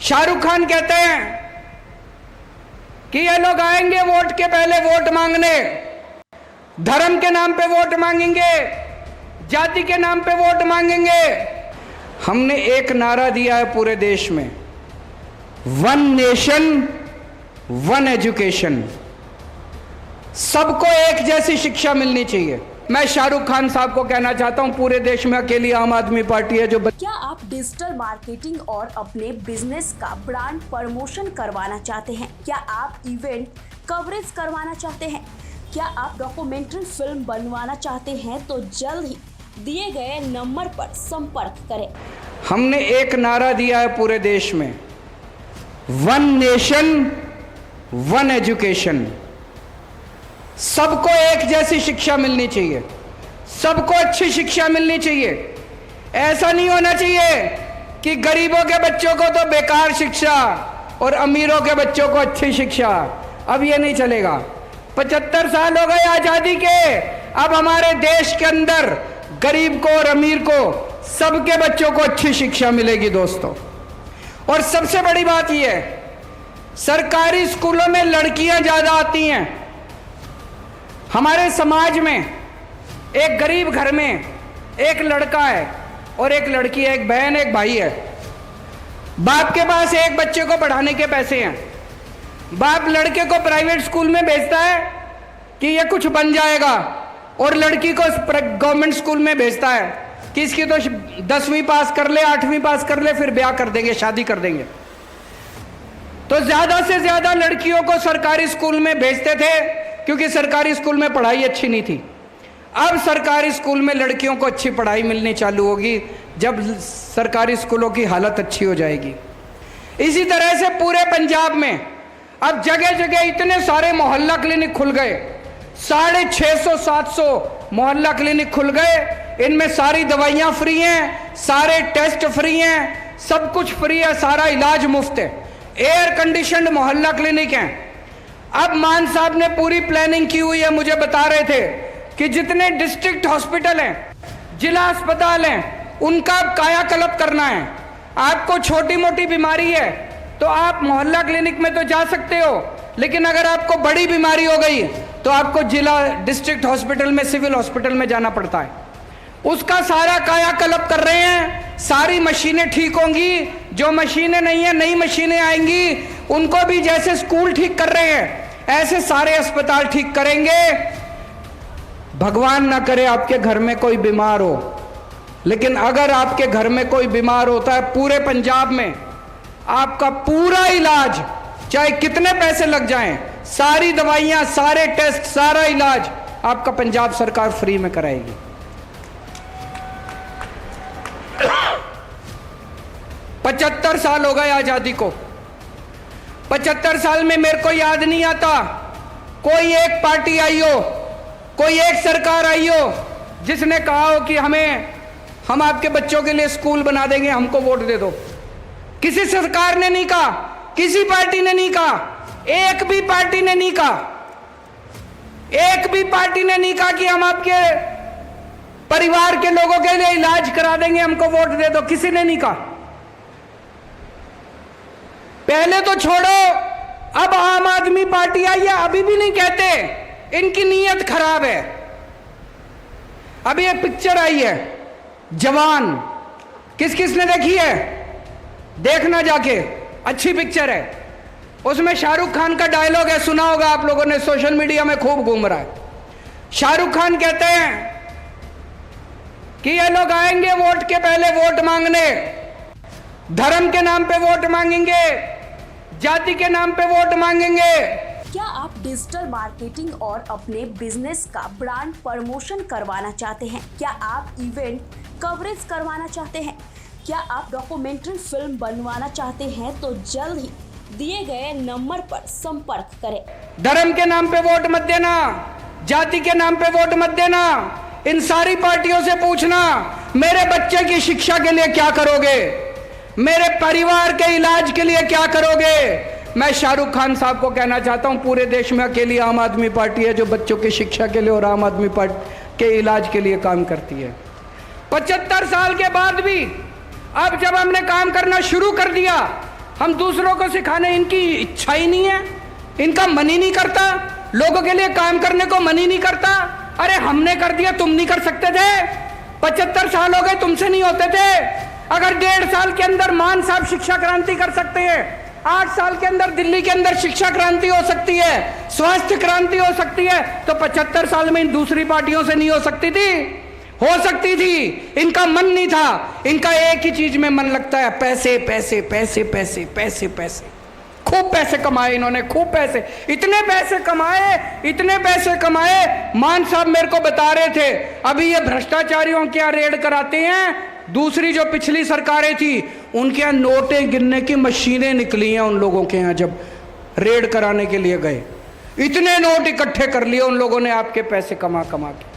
शाहरुख खान कहते हैं कि ये लोग आएंगे वोट के पहले वोट मांगने, धर्म के नाम पे वोट मांगेंगे, जाति के नाम पे वोट मांगेंगे। हमने एक नारा दिया है पूरे देश में, वन नेशन वन एजुकेशन। सबको एक जैसी शिक्षा मिलनी चाहिए। मैं शाहरुख खान साहब को कहना चाहता हूं, पूरे देश में अकेली आम आदमी पार्टी है जो क्या आप डिजिटल मार्केटिंग और अपने बिजनेस का ब्रांड प्रमोशन करवाना चाहते हैं? क्या आप इवेंट कवरेज करवाना चाहते हैं? क्या आप डॉक्यूमेंट्री फिल्म बनवाना चाहते हैं? तो जल्द ही दिए गए नंबर पर संपर्क करें। हमने एक नारा दिया है पूरे देश में, वन नेशन वन एजुकेशन। सबको एक जैसी शिक्षा मिलनी चाहिए, सबको अच्छी शिक्षा मिलनी चाहिए। ऐसा नहीं होना चाहिए कि गरीबों के बच्चों को तो बेकार शिक्षा और अमीरों के बच्चों को अच्छी शिक्षा। अब ये नहीं चलेगा। 75 साल हो गए आजादी के, अब हमारे देश के अंदर गरीब को और अमीर को सबके बच्चों को अच्छी शिक्षा मिलेगी दोस्तों। और सबसे बड़ी बात यह है, सरकारी स्कूलों में लड़कियां ज्यादा आती हैं। हमारे समाज में एक गरीब घर में एक लड़का है और एक लड़की है, एक बहन एक भाई है। बाप के पास एक बच्चे को पढ़ाने के पैसे हैं। बाप लड़के को प्राइवेट स्कूल में भेजता है कि ये कुछ बन जाएगा, और लड़की को गवर्नमेंट स्कूल में भेजता है कि इसकी तो 10वीं पास कर ले, 8वीं पास कर ले, फिर ब्याह कर देंगे, शादी कर देंगे। तो ज्यादा से ज्यादा लड़कियों को सरकारी स्कूल में भेजते थे क्योंकि सरकारी स्कूल में पढ़ाई अच्छी नहीं थी। अब सरकारी स्कूल में लड़कियों को अच्छी पढ़ाई मिलनी चालू होगी जब सरकारी स्कूलों की हालत अच्छी हो जाएगी। इसी तरह से पूरे पंजाब में अब जगह जगह इतने सारे मोहल्ला क्लिनिक खुल गए, 650-700 मोहल्ला क्लिनिक खुल गए। इनमें सारी दवाइयां फ्री हैं, सारे टेस्ट फ्री हैं, सब कुछ फ्री है, सारा इलाज मुफ्त है। एयर कंडीशनड मोहल्ला क्लिनिक हैं। अब मान साहब ने पूरी प्लानिंग की हुई है, मुझे बता रहे थे कि जितने डिस्ट्रिक्ट हॉस्पिटल हैं, जिला अस्पताल हैं, उनका कायाकल्प करना है। आपको छोटी मोटी बीमारी है तो आप मोहल्ला क्लिनिक में तो जा सकते हो, लेकिन अगर आपको बड़ी बीमारी हो गई तो आपको जिला डिस्ट्रिक्ट हॉस्पिटल में, सिविल हॉस्पिटल में जाना पड़ता है। उसका सारा कायाकल्प कर रहे हैं। सारी मशीनें ठीक होंगी, जो मशीनें नहीं है नई मशीनें आएंगी। उनको भी जैसे स्कूल ठीक कर रहे हैं ऐसे सारे अस्पताल ठीक करेंगे। भगवान ना करे आपके घर में कोई बीमार हो, लेकिन अगर आपके घर में कोई बीमार होता है, पूरे पंजाब में आपका पूरा इलाज, चाहे कितने पैसे लग जाएं, सारी दवाइयां, सारे टेस्ट, सारा इलाज आपका पंजाब सरकार फ्री में कराएगी। 75 साल हो गए आजादी को। 75 साल में मेरे को याद नहीं आता कोई एक पार्टी आई हो, कोई एक सरकार आई हो जिसने कहा हो कि हम आपके बच्चों के लिए स्कूल बना देंगे, हमको वोट दे दो। किसी सरकार ने नहीं कहा, किसी पार्टी ने नहीं कहा, एक भी पार्टी ने नहीं कहा, एक भी पार्टी ने नहीं कहा कि हम आपके परिवार के लोगों के लिए इलाज करा देंगे, हमको वोट दे दो। किसी ने नहीं कहा। पहले तो छोड़ो, अब आम आदमी पार्टी आई है, अभी भी नहीं कहते, इनकी नीयत खराब है। अभी एक पिक्चर आई है जवान, किस किस ने देखी है? देखना जाके, अच्छी पिक्चर है। उसमें शाहरुख खान का डायलॉग है, सुना होगा आप लोगों ने, सोशल मीडिया में खूब घूम रहा है। शाहरुख खान कहते हैं कि ये लोग आएंगे वोट के पहले वोट मांगने, धर्म के नाम पे वोट मांगेंगे, जाति के नाम पे वोट मांगेंगे। क्या आप डिजिटल मार्केटिंग और अपने बिजनेस का ब्रांड प्रमोशन करवाना चाहते हैं? क्या आप इवेंट कवरेज करवाना चाहते हैं? क्या आप डॉक्यूमेंट्री फिल्म बनवाना चाहते हैं? तो जल्द ही दिए गए नंबर पर संपर्क करें। धर्म के नाम पे वोट मत देना, जाति के नाम पे वोट मत देना। इन सारी पार्टियों से पूछना, मेरे बच्चे की शिक्षा के लिए क्या करोगे, मेरे परिवार के इलाज के लिए क्या करोगे? मैं शाहरुख खान साहब को कहना चाहता हूं, पूरे देश में अकेली आम आदमी पार्टी है जो बच्चों की शिक्षा के लिए और आम आदमी पार्टी के इलाज के लिए काम करती है। 75 साल के बाद भी अब जब हमने काम करना शुरू कर दिया हम दूसरों को सिखाने, इनकी इच्छा ही नहीं है, इनका मन ही नहीं करता, लोगों के लिए काम करने को मन ही नहीं करता। अरे हमने कर दिया, तुम नहीं कर सकते थे? 75 साल हो गए, तुमसे नहीं होते थे? अगर 1.5 साल के अंदर मान साहब शिक्षा क्रांति कर सकते हैं, 8 साल के अंदर दिल्ली के अंदर शिक्षा क्रांति हो सकती है, स्वास्थ्य क्रांति हो सकती है, तो 75 साल में इन दूसरी पार्टियों से नहीं हो सकती थी? हो सकती थी। इनका मन नहीं था, इनका एक ही चीज में मन लगता है, पैसे पैसे पैसे पैसे पैसे पैसे। खूब पैसे कमाए इन्होंने, खूब पैसे, इतने पैसे कमाए, इतने पैसे कमाए। मान साहब मेरे को बता रहे थे अभी ये भ्रष्टाचारियों के यहाँ रेड कराते हैं, दूसरी जो पिछली सरकारें थी उनके यहाँ नोटें गिनने की मशीनें निकली हैं उन लोगों के यहाँ, जब रेड कराने के लिए गए इतने नोट इकट्ठे कर लिए उन लोगों ने आपके पैसे कमा कमा के।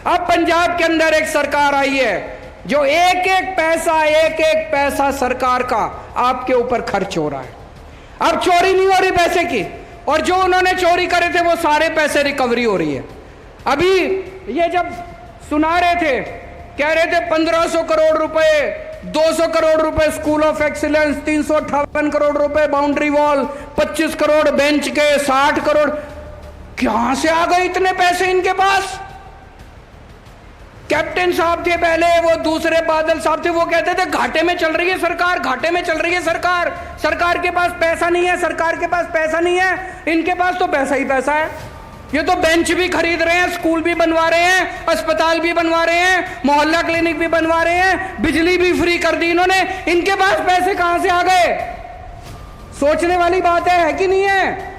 अब पंजाब के अंदर एक सरकार आई है जो एक एक पैसा सरकार का आपके ऊपर खर्च हो रहा है। अब चोरी नहीं हो रही पैसे की, और जो उन्होंने चोरी करे थे वो सारे पैसे रिकवरी हो रही है। अभी ये जब सुना रहे थे, कह रहे थे 1500 करोड़ रुपए, 200 करोड़ रुपए स्कूल ऑफ एक्सीलेंस, 358 करोड़ रुपए बाउंड्री वॉल, 25 करोड़ बेंच के, 60 करोड़। कहां से आ गए इतने पैसे इनके पास? कैप्टन साहब थे पहले, वो दूसरे बादल साहब थे, वो कहते थे घाटे में चल रही है सरकार, घाटे में चल रही है सरकार, सरकार के पास पैसा नहीं है, सरकार के पास पैसा नहीं है। इनके पास तो पैसा ही पैसा है। ये तो बेंच भी खरीद रहे हैं, स्कूल भी बनवा रहे हैं, अस्पताल भी बनवा रहे हैं, मोहल्ला क्लिनिक भी बनवा रहे हैं, बिजली भी फ्री कर दी इन्होंने। इनके पास पैसे कहां से आ गए? सोचने वाली बात है कि नहीं है?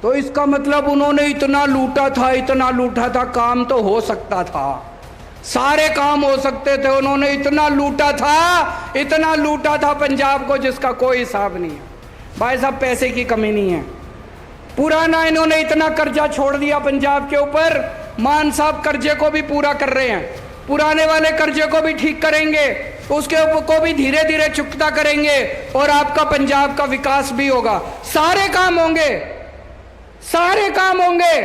तो इसका मतलब उन्होंने इतना लूटा था, इतना लूटा था, काम तो हो सकता था, सारे काम हो सकते थे। उन्होंने इतना लूटा था, इतना लूटा था पंजाब को जिसका कोई हिसाब नहीं है। भाई साहब पैसे की कमी नहीं है। पुराना इन्होंने इतना कर्जा छोड़ दिया पंजाब के ऊपर, मान साहब कर्जे को भी पूरा कर रहे हैं, पुराने वाले कर्जे को भी ठीक करेंगे, उसके ऊपर को भी धीरे धीरे चुकता करेंगे, और आपका पंजाब का विकास भी होगा। सारे काम होंगे, सारे काम होंगे,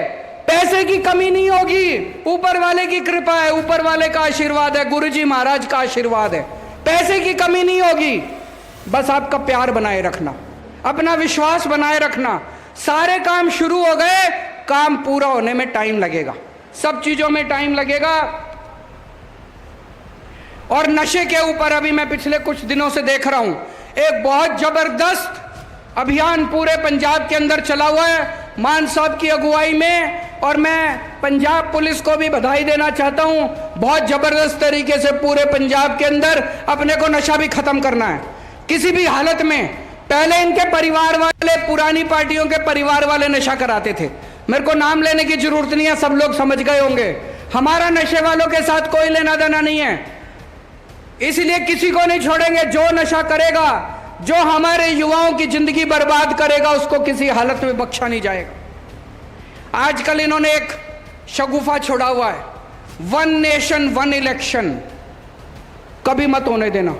पैसे की कमी नहीं होगी। ऊपर वाले की कृपा है, ऊपर वाले का आशीर्वाद है, गुरुजी महाराज का आशीर्वाद है, पैसे की कमी नहीं होगी। बस आपका प्यार बनाए रखना, अपना विश्वास बनाए रखना। सारे काम शुरू हो गए, काम पूरा होने में टाइम लगेगा, सब चीजों में टाइम लगेगा। और नशे के ऊपर अभी मैं पिछले कुछ दिनों से देख रहा हूं, एक बहुत जबरदस्त अभियान पूरे पंजाब के अंदर चला हुआ है मान साहब की अगुवाई में, और मैं पंजाब पुलिस को भी बधाई देना चाहता हूं। बहुत जबरदस्त तरीके से पूरे पंजाब के अंदर अपने को नशा भी खत्म करना है किसी भी हालत में। पहले इनके परिवार वाले, पुरानी पार्टियों के परिवार वाले नशा कराते थे, मेरे को नाम लेने की जरूरत नहीं है, सब लोग समझ गए होंगे। हमारा नशे वालों के साथ कोई लेना देना नहीं है, इसलिए किसी को नहीं छोड़ेंगे। जो नशा करेगा, जो हमारे युवाओं की जिंदगी बर्बाद करेगा, उसको किसी हालत में बख्शा नहीं जाएगा। आजकल इन्होंने एक शगुफा छोड़ा हुआ है, 1 नेशन 1 इलेक्शन। कभी मत होने देना,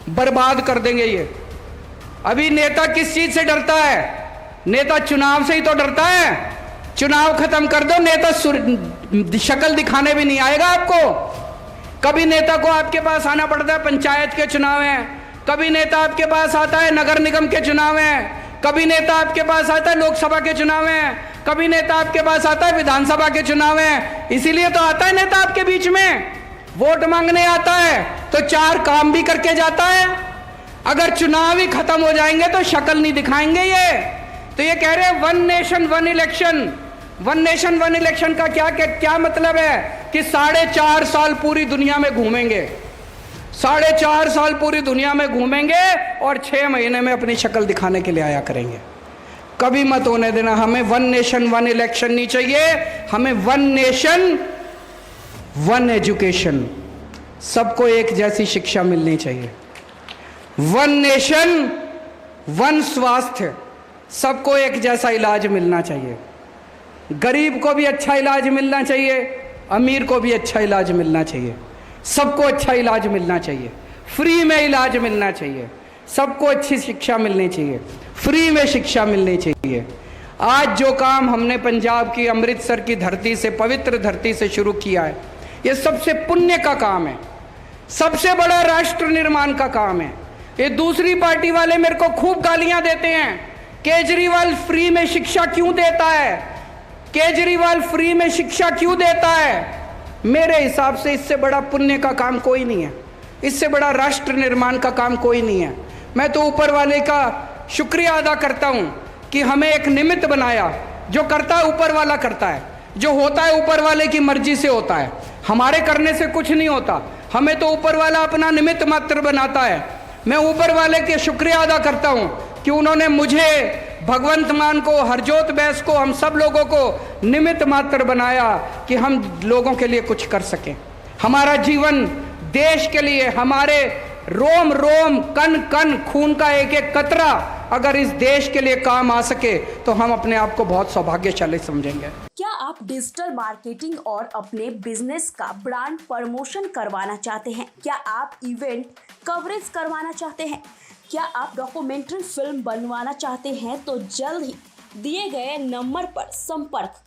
बर्बाद कर देंगे ये। अभी नेता किस चीज से डरता है? नेता चुनाव से ही तो डरता है। चुनाव खत्म कर दो, नेता शक्ल दिखाने भी नहीं आएगा आपको। कभी नेता को आपके पास आना पड़ता है, पंचायत के चुनाव हैं, कभी नेता आपके पास आता है नगर निगम के चुनाव हैं, कभी नेता आपके पास आता है लोकसभा के चुनाव हैं, कभी नेता आपके पास आता है विधानसभा के चुनाव हैं। इसीलिए तो आता है नेता आपके बीच में, वोट मांगने आता है तो 4 काम भी करके जाता है। अगर चुनाव ही खत्म हो जाएंगे तो शक्ल नहीं दिखाएंगे ये। तो ये कह रहे हैं 1 नेशन 1 इलेक्शन। 1 नेशन 1 इलेक्शन का क्या मतलब है कि 4.5 साल पूरी दुनिया में घूमेंगे, 4.5 साल पूरी दुनिया में घूमेंगे और 6 महीने में अपनी शक्ल दिखाने के लिए आया करेंगे। कभी मत होने देना। हमें 1 नेशन 1 इलेक्शन नहीं चाहिए, हमें 1 नेशन 1 एजुकेशन, सबको एक जैसी शिक्षा मिलनी चाहिए। 1 नेशन 1 स्वास्थ्य, सबको एक जैसा इलाज मिलना चाहिए। गरीब को भी अच्छा इलाज मिलना चाहिए, अमीर को भी अच्छा इलाज मिलना चाहिए, सबको अच्छा इलाज मिलना चाहिए, फ्री में इलाज मिलना चाहिए, सबको अच्छी शिक्षा मिलनी चाहिए, फ्री में शिक्षा मिलनी चाहिए। आज जो काम हमने पंजाब की अमृतसर की धरती से, पवित्र धरती से शुरू किया है, ये सबसे पुण्य का काम है, सबसे बड़ा राष्ट्र निर्माण का काम है। ये दूसरी पार्टी वाले मेरे को खूब गालियां देते हैं, केजरीवाल फ्री में शिक्षा क्यों देता है, केजरीवाल फ्री में शिक्षा क्यों देता है। मेरे हिसाब से इससे बड़ा पुण्य का काम कोई नहीं है, इससे बड़ा राष्ट्र निर्माण का काम कोई नहीं है। मैं तो ऊपर वाले का शुक्रिया अदा करता हूं कि हमें एक निमित्त बनाया। जो करता है ऊपर वाला करता है, जो होता है ऊपर वाले की मर्जी से होता है, हमारे करने से कुछ नहीं होता। हमें तो ऊपर वाला अपना निमित्त मात्र बनाता है। मैं ऊपर वाले के शुक्रिया अदा करता हूं कि उन्होंने मुझे, भगवंत मान को, हरजोत बैस को, हम सब लोगों को निमित्त मात्र बनाया कि हम लोगों के लिए कुछ कर सकें। हमारा जीवन देश के लिए, हमारे रोम रोम, कण कण, खून का एक एक कतरा अगर इस देश के लिए काम आ सके तो हम अपने आप को बहुत सौभाग्यशाली समझेंगे। क्या आप डिजिटल मार्केटिंग और अपने बिजनेस का ब्रांड प्रमोशन करवाना चाहते हैं? क्या आप इवेंट कवरेज करवाना चाहते हैं? क्या आप डॉक्यूमेंट्री फिल्म बनवाना चाहते हैं? तो जल्द ही दिए गए नंबर पर संपर्क